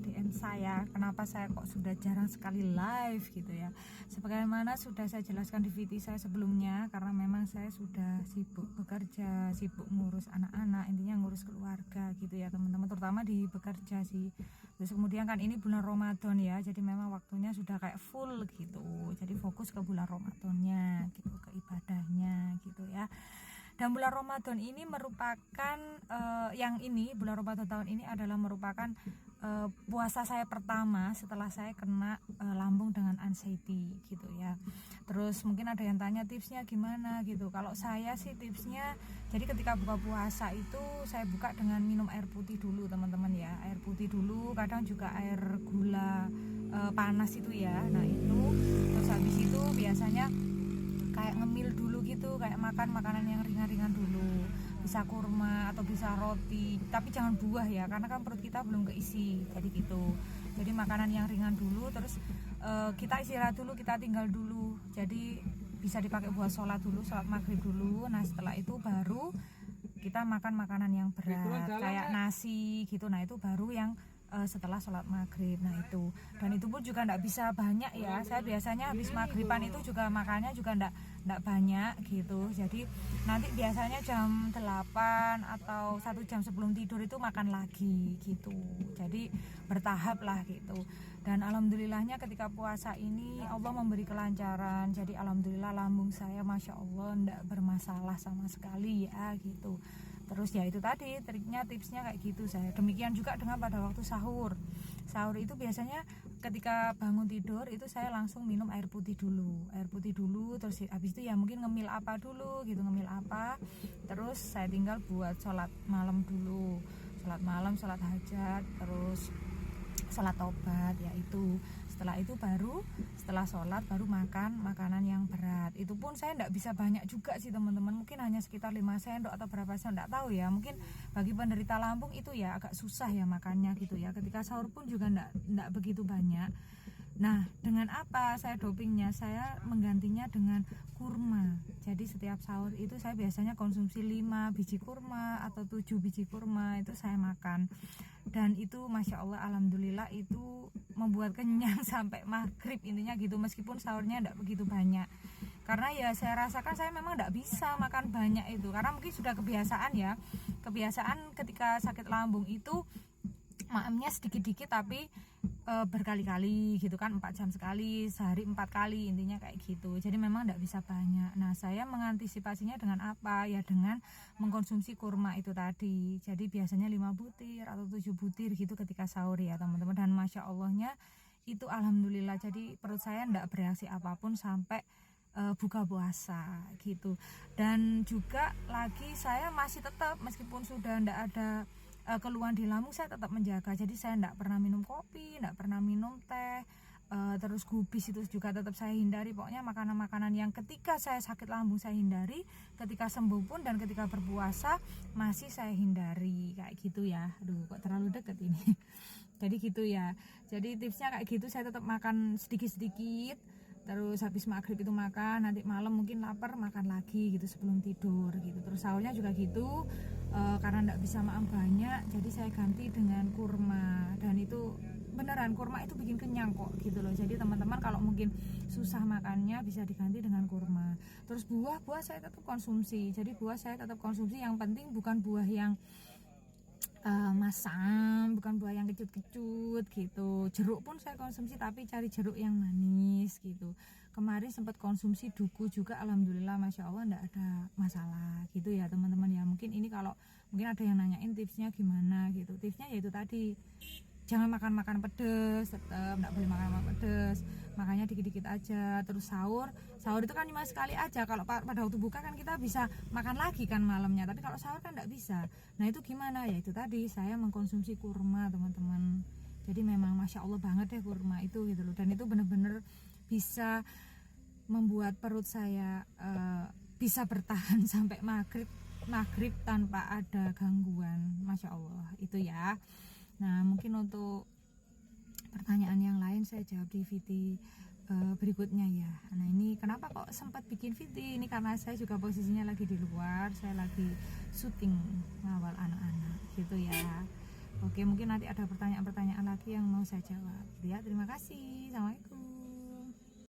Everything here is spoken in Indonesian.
DM saya, kenapa saya kok sudah jarang sekali live gitu ya. Sebagaimana sudah saya jelaskan di VT saya sebelumnya, karena memang saya sudah sibuk bekerja, sibuk ngurus anak-anak, intinya ngurus keluarga gitu ya teman-teman, terutama di bekerja sih. Terus kemudian kan ini bulan Ramadan ya, jadi memang waktunya sudah kayak full gitu, jadi fokus ke bulan Ramadannya gitu, ke ibadahnya gitu ya. Dan bulan Ramadan ini merupakan bulan Ramadan tahun ini adalah merupakan puasa saya pertama setelah saya kena lambung dengan anxiety gitu ya. Terus mungkin ada yang tanya tipsnya gimana gitu. Kalau saya sih tipsnya, jadi ketika buka puasa itu saya buka dengan minum air putih dulu teman-teman ya. Air putih dulu, kadang juga air gula panas itu ya. Nah itu, terus habis itu biasanya kayak ngemil dulu gitu, kayak makan makanan yang ringan-ringan dulu, bisa kurma atau bisa roti, tapi jangan buah ya, karena kan perut kita belum keisi, jadi gitu. Jadi makanan yang ringan dulu, terus kita istirahat dulu, kita tinggal dulu, jadi bisa dipakai buat sholat dulu, sholat maghrib dulu. Nah setelah itu baru kita makan makanan yang berat kayak nasi gitu. Nah itu baru yang setelah sholat maghrib. Nah itu, dan itu pun juga enggak bisa banyak ya. Saya biasanya habis maghriban itu juga makannya juga enggak banyak gitu. Jadi nanti biasanya jam 8 atau 1 jam sebelum tidur itu makan lagi gitu. Jadi bertahap lah gitu. Dan alhamdulillahnya ketika puasa ini Allah memberi kelancaran. Jadi alhamdulillah lambung saya masya Allah enggak bermasalah sama sekali ya gitu. Terus ya itu tadi triknya, tipsnya kayak gitu saya. Demikian juga dengan pada waktu sahur. Sahur itu biasanya ketika bangun tidur itu saya langsung minum air putih dulu. Air putih dulu, terus habis itu ya mungkin ngemil apa dulu gitu, ngemil apa. Terus saya tinggal buat sholat malam dulu. Sholat malam, sholat hajat, terus sholat tobat ya itu. Setelah itu baru setelah sholat baru makan makanan yang berat. Itu pun saya enggak bisa banyak juga sih teman-teman, mungkin hanya sekitar 5 sendok atau berapa sendok, enggak tahu ya. Mungkin bagi penderita lambung itu ya agak susah ya makannya gitu ya. Ketika sahur pun juga enggak begitu banyak. Nah, dengan apa saya dopingnya? Saya menggantinya dengan kurma. Jadi setiap sahur itu saya biasanya konsumsi 5 biji kurma atau 7 biji kurma itu saya makan. Dan itu masya Allah alhamdulillah itu membuat kenyang sampai maghrib intinya gitu, meskipun sahurnya enggak begitu banyak. Karena ya saya rasakan saya memang enggak bisa makan banyak itu, karena mungkin sudah kebiasaan ya. Kebiasaan ketika sakit lambung itu maemnya sedikit-dikit tapi berkali-kali gitu kan, 4 jam sekali, sehari 4 kali, intinya kayak gitu. Jadi memang enggak bisa banyak. Nah saya mengantisipasinya dengan apa ya, dengan mengkonsumsi kurma itu tadi. Jadi biasanya 5 butir atau 7 butir gitu ketika sahur ya teman-teman. Dan masya Allahnya itu alhamdulillah, jadi perut saya enggak bereaksi apapun sampai buka puasa gitu. Dan juga lagi saya masih tetap, meskipun sudah enggak ada keluhan di lambung, saya tetap menjaga. Jadi saya enggak pernah minum kopi, enggak pernah minum teh, terus gubis itu juga tetap saya hindari. Pokoknya makanan-makanan yang ketika saya sakit lambung saya hindari, ketika sembuh pun dan ketika berpuasa masih saya hindari kayak gitu ya. Aduh kok terlalu deket ini. Jadi gitu ya. Jadi tipsnya kayak gitu, saya tetap makan sedikit-sedikit. Terus habis maghrib itu makan, nanti malam mungkin lapar makan lagi gitu sebelum tidur gitu. Terus sahurnya juga gitu, karena enggak bisa makan banyak, jadi saya ganti dengan kurma. Dan itu beneran kurma itu bikin kenyang kok gitu loh. Jadi teman-teman kalau mungkin susah makannya bisa diganti dengan kurma. Terus buah saya tetap konsumsi. Jadi buah saya tetap konsumsi, yang penting bukan buah yang masam, bukan buah yang kecut-kecut gitu. Jeruk pun saya konsumsi, tapi cari jeruk yang manis gitu. Kemarin sempat konsumsi duku juga, alhamdulillah masya Allah enggak ada masalah gitu ya teman-teman ya. Mungkin ini kalau mungkin ada yang nanyain tipsnya gimana gitu, tipsnya yaitu tadi, jangan makan pedes, tetap enggak boleh makan pedes, makanya dikit-dikit aja. Terus sahur itu kan cuma sekali aja. Kalau pada waktu buka kan kita bisa makan lagi kan malamnya, tapi kalau sahur kan enggak bisa. Nah itu gimana ya, itu tadi saya mengkonsumsi kurma teman-teman. Jadi memang masya Allah banget deh kurma itu gitu loh. Dan itu bener-bener bisa membuat perut saya bisa bertahan sampai maghrib tanpa ada gangguan, masya Allah itu ya. Nah mungkin untuk pertanyaan yang lain saya jawab di VT berikutnya ya. Nah ini kenapa kok sempat bikin VT ini, karena saya juga posisinya lagi di luar, saya lagi syuting ngawal anak-anak gitu ya. Oke, mungkin nanti ada pertanyaan-pertanyaan lagi lagi yang mau saya jawab gitu ya. Terima kasih. Assalamualaikum.